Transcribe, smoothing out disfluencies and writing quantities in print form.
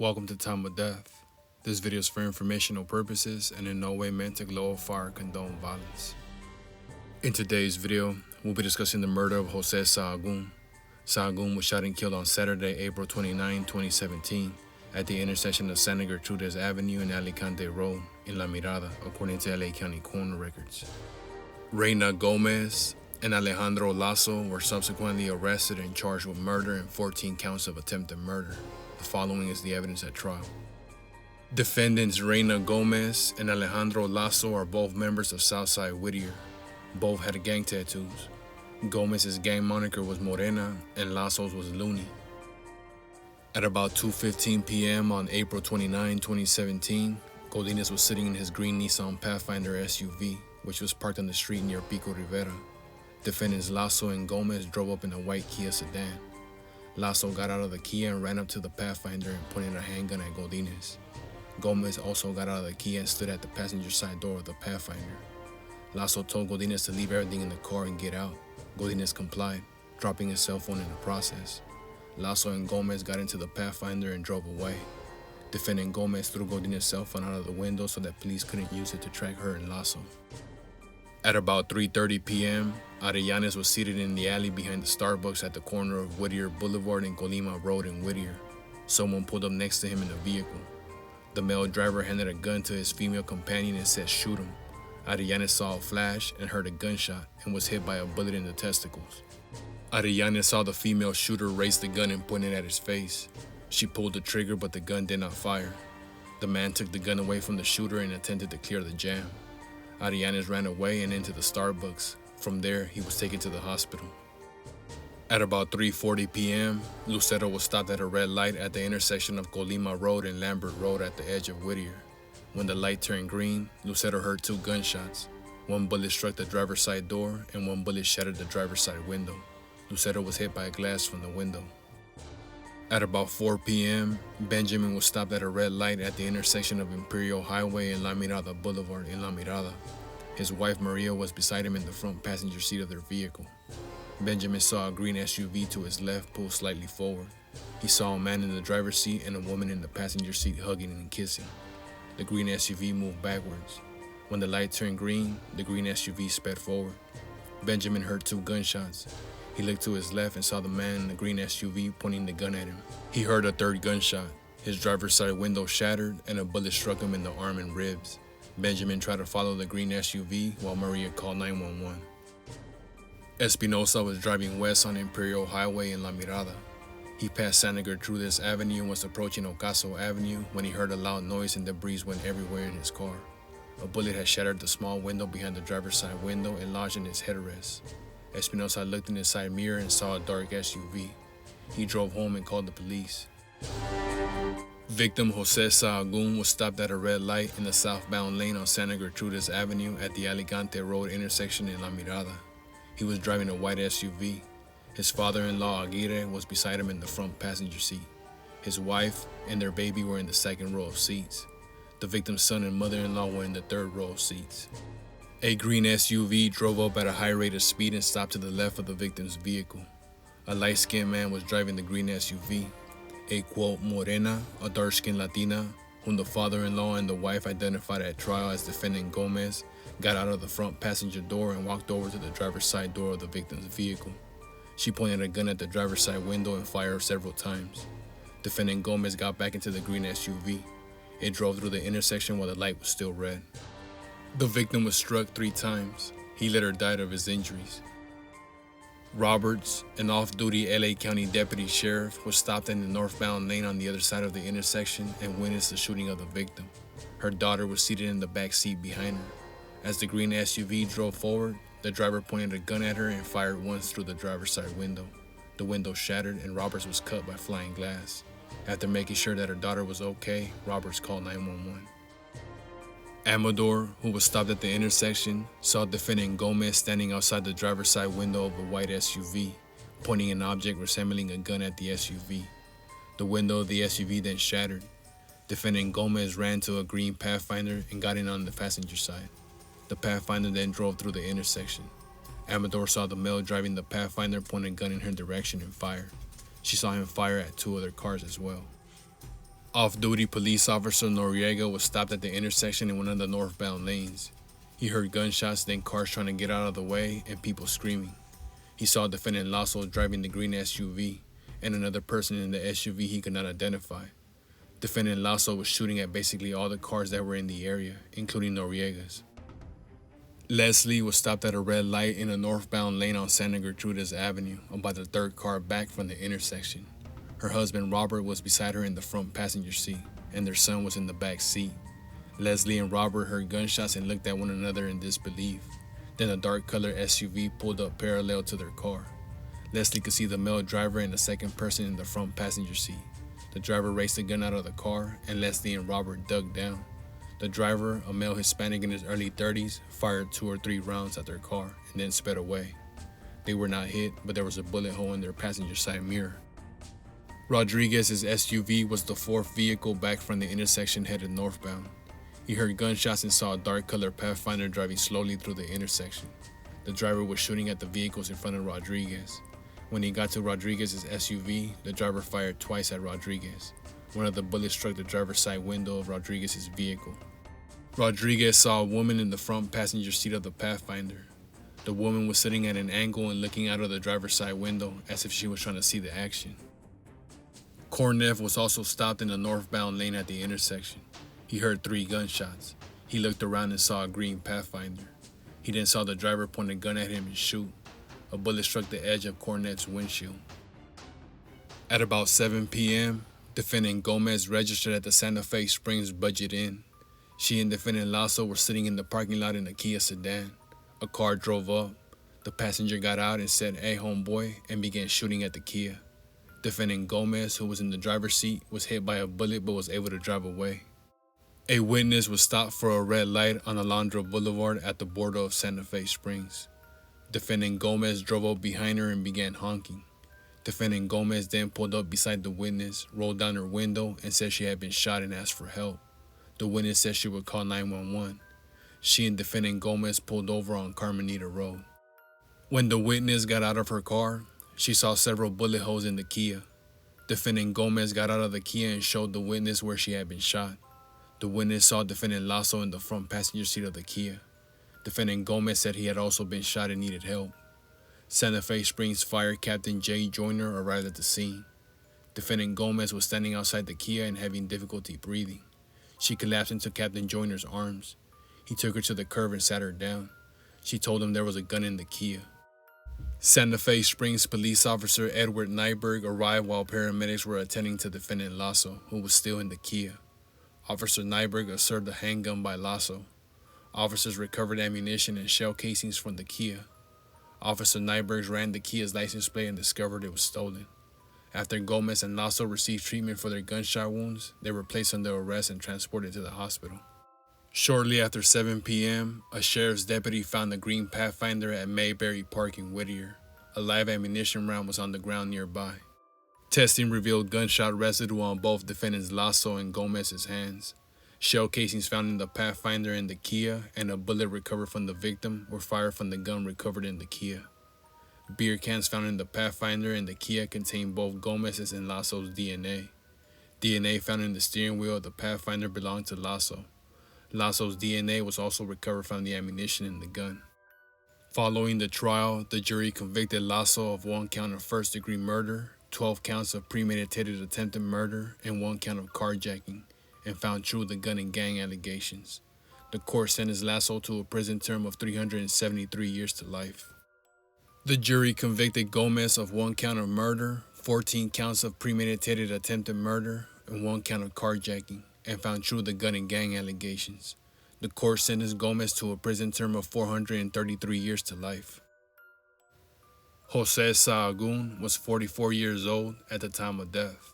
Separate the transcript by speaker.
Speaker 1: Welcome to Time of Death. This video is for informational purposes and in no way meant to glorify or condone violence. In today's video, we'll be discussing the murder of Jose Sahagún. Sahagún was shot and killed on Saturday, April 29, 2017, at the intersection of Santa Gertrudez Avenue and Alicante Road in La Mirada, according to LA County coroner records. Reina Gomez and Alejandro Lasso were subsequently arrested and charged with murder and 14 counts of attempted murder. The following is the evidence at trial. Defendants Reina Gomez and Alejandro Lasso are both members of Southside Whittier. Both had gang tattoos. Gomez's gang moniker was Morena and Lasso's was Looney. At about 2:15 p.m. on April 29, 2017, Godinez was sitting in his green Nissan Pathfinder SUV, which was parked on the street near Pico Rivera. Defendants Lasso and Gomez drove up in a white Kia sedan. Lasso got out of the Kia and ran up to the Pathfinder and pointed a handgun at Godinez. Gomez also got out of the Kia and stood at the passenger side door of the Pathfinder. Lasso told Godinez to leave everything in the car and get out. Godinez complied, dropping his cell phone in the process. Lasso and Gomez got into the Pathfinder and drove away. Defendant Gomez threw Godinez's cell phone out of the window so that police couldn't use it to track her and Lasso. At about 3:30 p.m., Arellanes was seated in the alley behind the Starbucks at the corner of Whittier Boulevard and Colima Road in Whittier. Someone pulled up next to him in a vehicle. The male driver handed a gun to his female companion and said, "Shoot him." Arellanes saw a flash and heard a gunshot and was hit by a bullet in the testicles. Arellanes saw the female shooter raise the gun and point it at his face. She pulled the trigger, but the gun did not fire. The man took the gun away from the shooter and attempted to clear the jam. Arellanes ran away and into the Starbucks. From there, he was taken to the hospital. At about 3:40 p.m., Lucero was stopped at a red light at the intersection of Colima Road and Lambert Road at the edge of Whittier. When the light turned green, Lucero heard two gunshots. One bullet struck the driver's side door and one bullet shattered the driver's side window. Lucero was hit by a glass from the window. At about 4 p.m., Benjamin was stopped at a red light at the intersection of Imperial Highway and La Mirada Boulevard in La Mirada. His wife Maria was beside him in the front passenger seat of their vehicle. Benjamin saw a green SUV to his left pull slightly forward. He saw a man in the driver's seat and a woman in the passenger seat hugging and kissing. The green SUV moved backwards. When the light turned green, the green SUV sped forward. Benjamin heard two gunshots. He looked to his left and saw the man in the green SUV pointing the gun at him. He heard a third gunshot. His driver's side window shattered and a bullet struck him in the arm and ribs. Benjamin tried to follow the green SUV while Maria called 911. Espinosa was driving west on Imperial Highway in La Mirada. He passed Santa Gertrudez Avenue and was approaching Ocaso Avenue when he heard a loud noise and debris went everywhere in his car. A bullet had shattered the small window behind the driver's side window and lodged in his headrest. Espinosa looked in his side mirror and saw a dark SUV. He drove home and called the police. Victim Jose Sahagún was stopped at a red light in the southbound lane on Santa Gertrudez Avenue at the Alicante Road intersection in La Mirada. He was driving a white SUV. His father-in-law Aguirre was beside him in the front passenger seat. His wife and their baby were in the second row of seats. The victim's son and mother-in-law were in the third row of seats. A green SUV drove up at a high rate of speed and stopped to the left of the victim's vehicle. A light-skinned man was driving the green SUV. A quote Morena, a dark-skinned Latina, whom the father-in-law and the wife identified at trial as defendant Gomez, got out of the front passenger door and walked over to the driver's side door of the victim's vehicle. She pointed a gun at the driver's side window and fired several times. Defendant Gomez got back into the green SUV. It drove through the intersection while the light was still red. The victim was struck 3 times. He later died of his injuries. Roberts, an off-duty LA County deputy sheriff, was stopped in the northbound lane on the other side of the intersection and witnessed the shooting of the victim. Her daughter was seated in the back seat behind her. As the green SUV drove forward, the driver pointed a gun at her and fired once through the driver's side window. The window shattered and Roberts was cut by flying glass. After making sure that her daughter was okay, Roberts called 911. Amador, who was stopped at the intersection, saw defendant Gomez standing outside the driver's side window of a white SUV, pointing an object resembling a gun at the SUV. The window of the SUV then shattered. Defendant Gomez ran to a green Pathfinder and got in on the passenger side. The Pathfinder then drove through the intersection. Amador saw the male driving the Pathfinder point a gun in her direction and fire. She saw him fire at 2 other cars as well. Off-duty police officer Noriega was stopped at the intersection in one of the northbound lanes. He heard gunshots, then cars trying to get out of the way, and people screaming. He saw defendant Lasso driving the green SUV, and another person in the SUV he could not identify. Defendant Lasso was shooting at basically all the cars that were in the area, including Noriega's. Leslie was stopped at a red light in a northbound lane on Santa Gertrudis Avenue, about the third car back from the intersection. Her husband Robert was beside her in the front passenger seat, and their son was in the back seat. Leslie and Robert heard gunshots and looked at one another in disbelief. Then a dark-colored SUV pulled up parallel to their car. Leslie could see the male driver and the second person in the front passenger seat. The driver raised the gun out of the car, and Leslie and Robert dug down. The driver, a male Hispanic in his early 30s, fired 2 or 3 rounds at their car and then sped away. They were not hit, but there was a bullet hole in their passenger side mirror. Rodriguez's SUV was the fourth vehicle back from the intersection headed northbound. He heard gunshots and saw a dark-colored Pathfinder driving slowly through the intersection. The driver was shooting at the vehicles in front of Rodriguez. When he got to Rodriguez's SUV, the driver fired twice at Rodriguez. One of the bullets struck the driver's side window of Rodriguez's vehicle. Rodriguez saw a woman in the front passenger seat of the Pathfinder. The woman was sitting at an angle and looking out of the driver's side window as if she was trying to see the action. Kornev was also stopped in the northbound lane at the intersection. He heard 3 gunshots. He looked around and saw a green Pathfinder. He then saw the driver point a gun at him and shoot. A bullet struck the edge of Kornev's windshield. At about 7 p.m., defendant Gomez registered at the Santa Fe Springs Budget Inn. She and defendant Lasso were sitting in the parking lot in a Kia sedan. A car drove up. The passenger got out and said, "Hey, homeboy," and began shooting at the Kia. Defendant Gomez, who was in the driver's seat, was hit by a bullet but was able to drive away. A witness was stopped for a red light on Alondra Boulevard at the border of Santa Fe Springs. Defendant Gomez drove up behind her and began honking. Defendant Gomez then pulled up beside the witness, rolled down her window, and said she had been shot and asked for help. The witness said she would call 911. She and defendant Gomez pulled over on Carmenita Road. When the witness got out of her car, she saw several bullet holes in the Kia. Defendant Gomez got out of the Kia and showed the witness where she had been shot. The witness saw defendant Lasso in the front passenger seat of the Kia. Defendant Gomez said he had also been shot and needed help. Santa Fe Springs Fire Captain Jay Joyner arrived at the scene. Defendant Gomez was standing outside the Kia and having difficulty breathing. She collapsed into Captain Joyner's arms. He took her to the curb and sat her down. She told him there was a gun in the Kia. Santa Fe Springs police officer Edward Nyberg arrived while paramedics were attending to defendant Lasso, who was still in the Kia. Officer Nyberg observed a handgun by Lasso. Officers recovered ammunition and shell casings from the Kia. Officer Nyberg ran the Kia's license plate and discovered it was stolen. After Gomez and Lasso received treatment for their gunshot wounds, they were placed under arrest and transported to the hospital. Shortly after 7 p.m., a sheriff's deputy found the green Pathfinder at Mayberry Park in Whittier. A live ammunition round was on the ground nearby. Testing revealed gunshot residue on both defendants Lasso and Gomez's hands. Shell casings found in the Pathfinder and the Kia and a bullet recovered from the victim were fired from the gun recovered in the Kia. Beer cans found in the Pathfinder and the Kia contained both Gomez's and Lasso's DNA. DNA found in the steering wheel of the Pathfinder belonged to Lasso. Lasso's DNA was also recovered from the ammunition in the gun. Following the trial, the jury convicted Lasso of 1 count of first-degree murder, 12 counts of premeditated attempted murder, and 1 count of carjacking, and found true the gun and gang allegations. The court sentenced Lasso to a prison term of 373 years to life. The jury convicted Gomez of 1 count of murder, 14 counts of premeditated attempted murder, and 1 count of carjacking, and found true the gun and gang allegations. The court sentenced Gomez to a prison term of 433 years to life. Jose Sahagún was 44 years old at the time of death.